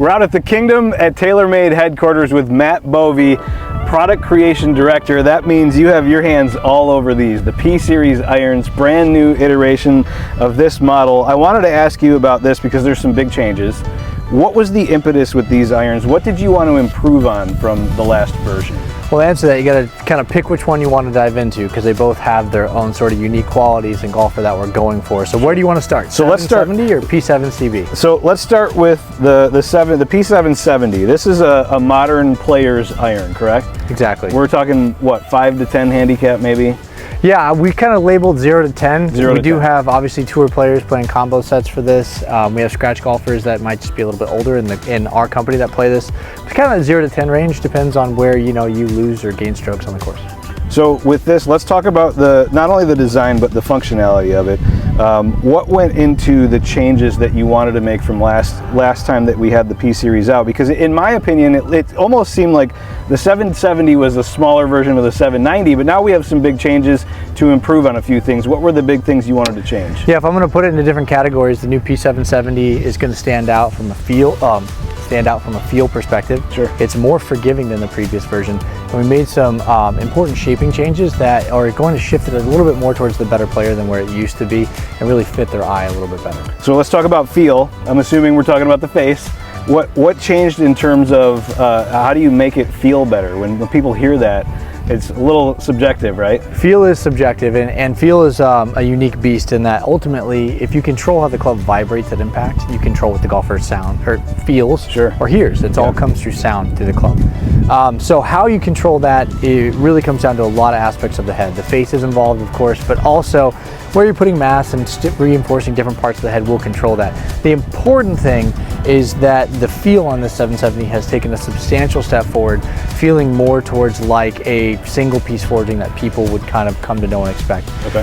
We're out at the Kingdom at TaylorMade headquarters with Matt Bovee, Product Creation Director. That means you have your hands all over these, the P-Series irons, brand new iteration of this model. I wanted to ask you about this because there's some big changes. What was the impetus with these irons? What did you want to improve on from the last version? Well, to answer that, you got to kind of pick which one you want to dive into because they both have their own sort of unique qualities in golfer that we're going for. So where do you want to start? So let's start 770 or P7CB? So let's start with the P770. This is a modern player's iron, correct? Exactly. We're talking what, 5 to 10 handicap maybe? Yeah, we kind of labeled 0 to 10. We do 10. have obviously tour players playing combo sets for this. We have scratch golfers that might just be a little bit older in our company that play this. It's kind of a 0 to 10 range, depends on where you lose or gain strokes on the course. So with this, let's talk about not only the design but the functionality of it. What went into the changes that you wanted to make from last time that we had the P-Series out? Because in my opinion, it almost seemed like the 770 was a smaller version of the 790, but now we have some big changes to improve on a few things. What were the big things you wanted to change? Yeah, if I'm going to put it into different categories, the new P770 is going to stand out from a feel perspective. Sure. It's more forgiving than the previous version. And we made some important shaping changes that are going to shift it a little bit more towards the better player than where it used to be and really fit their eye a little bit better. So let's talk about feel. I'm assuming we're talking about the face. What changed in terms of how do you make it feel better? When people hear that, it's a little subjective, right? Feel is subjective, and feel is a unique beast in that ultimately, if you control how the club vibrates at impact, you control what the golfer sound or feels Sure. or hears. It all comes through sound through the club. So how you control that, it really comes down to a lot of aspects of the head. The face is involved, of course, but also where you're putting mass and reinforcing different parts of the head will control that. The important thing is that the feel on this 770 has taken a substantial step forward, feeling more towards like a single piece forging that people would kind of come to know and expect. Okay.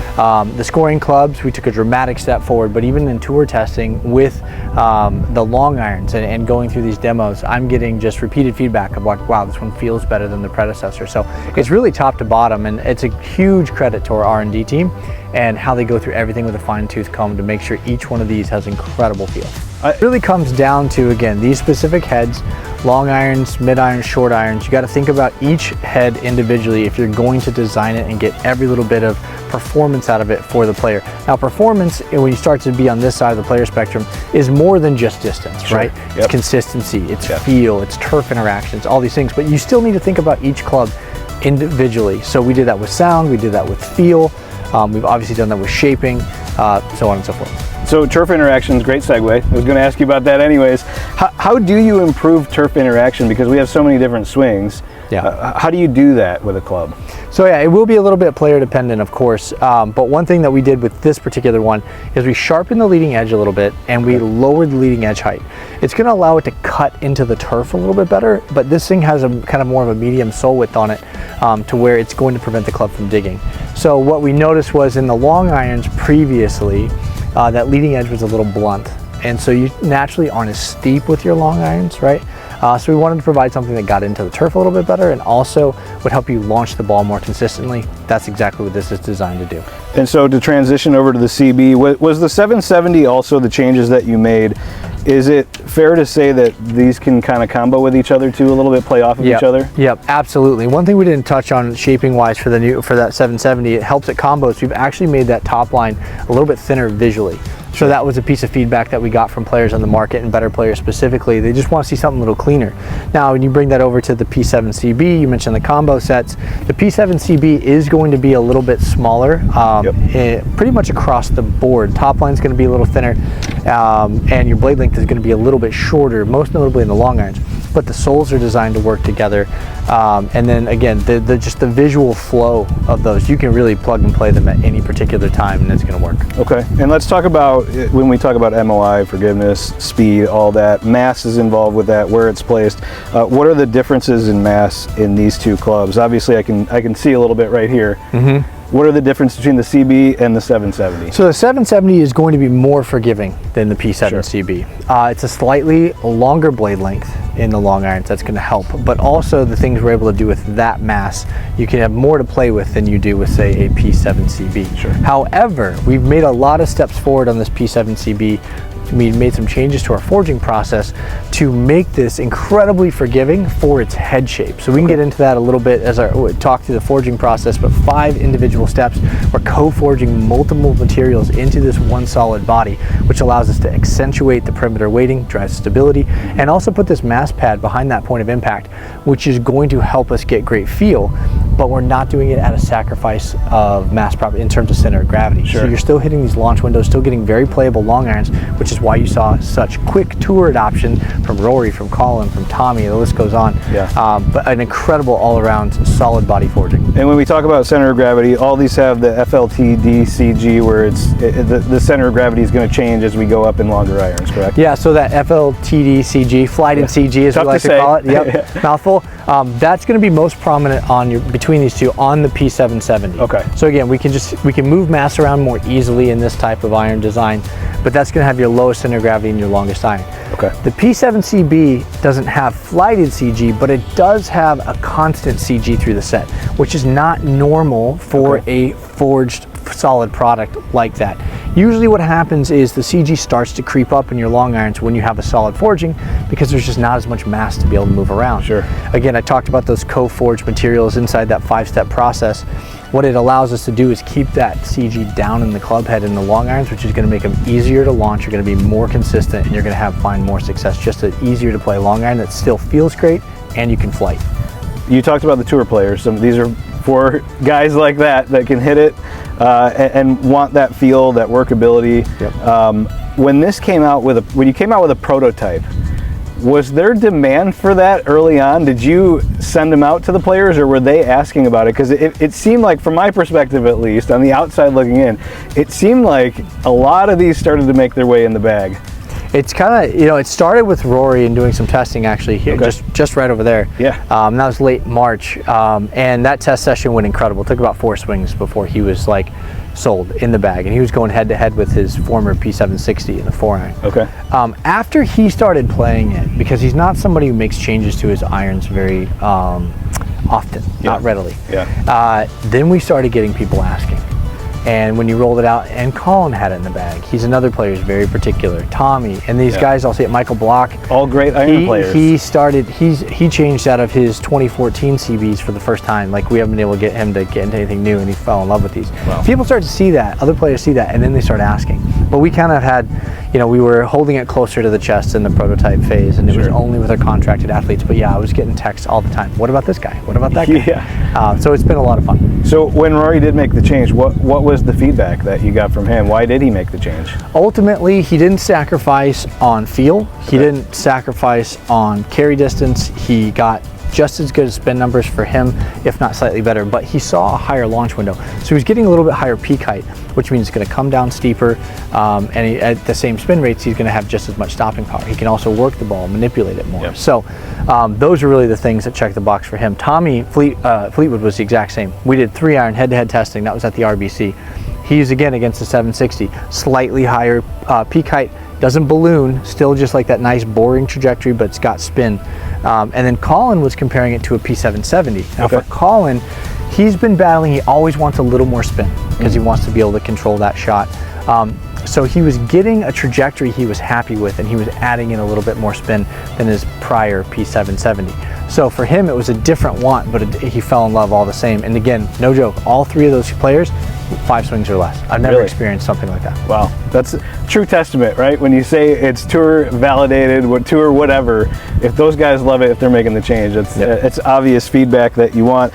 The scoring clubs, we took a dramatic step forward, but even in tour testing with the long irons and going through these demos, I'm getting just repeated feedback of like, wow, this one feels better than the predecessor. So it's really top to bottom, and it's a huge credit to our R&D team and how they go through everything with a fine-tooth comb to make sure each one of these has incredible feel. It really comes down to, again, these specific heads, long irons, mid irons, short irons. You got to think about each head individually if you're going to design it and get every little bit of performance out of it for the player. Now, performance, when you start to be on this side of the player spectrum, is more than just distance, Sure. right? Yep. It's consistency, it's feel, it's turf interactions, all these things, but you still need to think about each club individually. So we did that with sound, we did that with feel, we've obviously done that with shaping, so on and so forth. So turf interactions, great segue. I was going to ask you about that anyways. How do you improve turf interaction? Because we have so many different swings. Yeah. How do you do that with a club? So yeah, it will be a little bit player dependent, of course, but one thing that we did with this particular one is we sharpened the leading edge a little bit and we lowered the leading edge height. It's going to allow it to cut into the turf a little bit better, but this thing has a kind of more of a medium sole width on it to where it's going to prevent the club from digging. So what we noticed was in the long irons previously, that leading edge was a little blunt, and so you naturally aren't as steep with your long irons, right? So we wanted to provide something that got into the turf a little bit better and also would help you launch the ball more consistently. That's exactly what this is designed to do. And so to transition over to the CB, was the 770 also the changes that you made? Is it fair to say that these can kind of combo with each other too, a little bit, play off of each other? Yep, absolutely. One thing we didn't touch on shaping wise for that 770, it helps at combos. We've actually made that top line a little bit thinner visually. So that was a piece of feedback that we got from players on the market and better players specifically. They just want to see something a little cleaner. Now, when you bring that over to the P7CB, you mentioned the combo sets. The P7CB is going to be a little bit smaller, pretty much across the board. Top line's going to be a little thinner, and your blade length is going to be a little bit shorter, most notably in the long irons. But the soles are designed to work together, and then again, just the visual flow of those, you can really plug and play them at any particular time, and it's going to work. Okay, and let's talk about, when we talk about MOI, forgiveness, speed, all that, mass is involved with that, where it's placed. What are the differences in mass in these two clubs? Obviously, I can see a little bit right here. Mm-hmm. What are the differences between the CB and the 770? So the 770 is going to be more forgiving than the P7CB. Sure. It's a slightly longer blade length in the long irons. That's going to help, but also the things we're able to do with that mass, you can have more to play with than you do with, say, a P7CB. Sure. However, we've made a lot of steps forward on this P7CB we made some changes to our forging process to make this incredibly forgiving for its head shape. So we can get into that a little bit as I talk through the forging process, but 5 individual steps. We're co-forging multiple materials into this one solid body, which allows us to accentuate the perimeter weighting, drive stability, and also put this mass pad behind that point of impact, which is going to help us get great feel, but we're not doing it at a sacrifice of mass property in terms of center of gravity. Sure. So you're still hitting these launch windows, still getting very playable long irons, which is why you saw such quick tour adoption from Rory, from Colin, from Tommy, the list goes on. Yeah. But an incredible all-around solid body forging. And when we talk about center of gravity, all these have the FLTD CG, where the center of gravity is going to change as we go up in longer irons, correct? Yeah, so that FLTD CG, flight and CG as Tough we like to call it. Yep, mouthful. That's going to be most prominent on between these two on the P770. Okay. So again, we can move mass around more easily in this type of iron design, but that's going to have your lowest center of gravity and your longest iron. Okay. The P7CB doesn't have flighted CG, but it does have a constant CG through the set, which is not normal for a forged solid product like that. Usually what happens is the CG starts to creep up in your long irons when you have a solid forging, because there's just not as much mass to be able to move around. Sure. Again, I talked about those co-forged materials inside that 5-step process. What it allows us to do is keep that CG down in the club head in the long irons, which is going to make them easier to launch. You're going to be more consistent, and you're going to find more success. Just an easier to play long iron that still feels great, and you can flight. You talked about the tour players. These are for guys like that can hit it and want that feel, that workability. Yep. When you came out with a prototype, was there demand for that early on? Did you send them out to the players, or were they asking about it? Because it seemed like, from my perspective at least, on the outside looking in, it seemed like a lot of these started to make their way in the bag. It's kind of, it started with Rory and doing some testing actually here, just right over there. Yeah. That was late March, and that test session went incredible. It took about 4 swings before he was like sold in the bag, and he was going head to head with his former P760 in the 4-iron. Okay. After he started playing it, because he's not somebody who makes changes to his irons very often, not readily. Yeah. Then we started getting people asking. And when you rolled it out, and Colin had it in the bag. He's another player who's very particular. Tommy, and these guys, I'll see it, Michael Block. All great iron players. He changed out of his 2014 CBs for the first time. Like, we haven't been able to get him to get into anything new, and he fell in love with these. Wow. People start to see that, other players see that, and then they start asking. But we kind of had, we were holding it closer to the chest in the prototype phase, and it was only with our contracted athletes. But yeah, I was getting texts all the time. What about this guy? What about that guy? Yeah. So it's been a lot of fun. So when Rory did make the change, what was the feedback that you got from him? Why did he make the change? Ultimately, he didn't sacrifice on feel. He didn't sacrifice on carry distance. He got just as good as spin numbers for him, if not slightly better, but he saw a higher launch window. So he was getting a little bit higher peak height, which means it's going to come down steeper, and at the same spin rates, he's going to have just as much stopping power. He can also work the ball, manipulate it more. Yep. So those are really the things that check the box for him. Tommy Fleetwood was the exact same. We did 3-iron head-to-head testing. That was at the RBC. He's again against the 760, slightly higher peak height, doesn't balloon, still just like that nice boring trajectory, but it's got spin. And then Colin was comparing it to a P770. Now for Colin, he's been battling, he always wants a little more spin because he wants to be able to control that shot. So he was getting a trajectory he was happy with, and he was adding in a little bit more spin than his prior P770. So for him, it was a different want, but he fell in love all the same. And again, no joke, all 3 of those players, 5 swings or less. I've never experienced something like that. Wow, that's a true testament, right? When you say it's tour validated, tour whatever, if those guys love it, if they're making the change, it's obvious feedback that you want.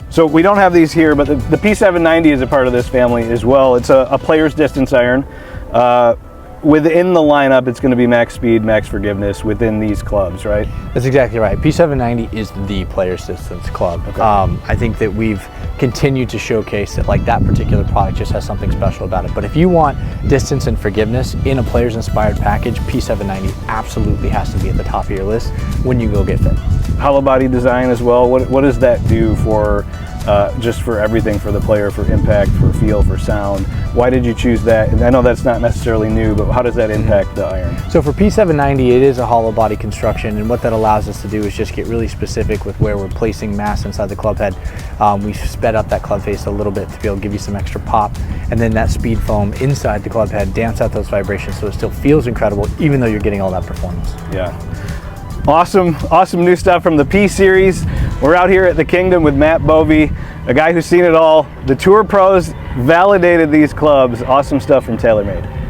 So we don't have these here, but the P790 is a part of this family as well. It's a player's distance iron. Within the lineup, it's going to be max speed, max forgiveness within these clubs, right? That's exactly right. P790 is the player's distance club. Okay. I think that we've continued to showcase that that particular product just has something special about it. But if you want distance and forgiveness in a player's inspired package, P790 absolutely has to be at the top of your list when you go get fit. Hollow body design as well. What does that do for just for everything, for the player, for impact, for feel, for sound. Why did you choose that? And I know that's not necessarily new, but how does that impact the iron? So for P790, it is a hollow body construction, and what that allows us to do is just get really specific with where we're placing mass inside the club head. We've sped up that club face a little bit to be able to give you some extra pop, and then that speed foam inside the club head damps out those vibrations so it still feels incredible even though you're getting all that performance. Yeah. Awesome new stuff from the P Series. We're out here at the Kingdom with Matt Bovee, a guy who's seen it all. The Tour Pros validated these clubs. Awesome stuff from TaylorMade.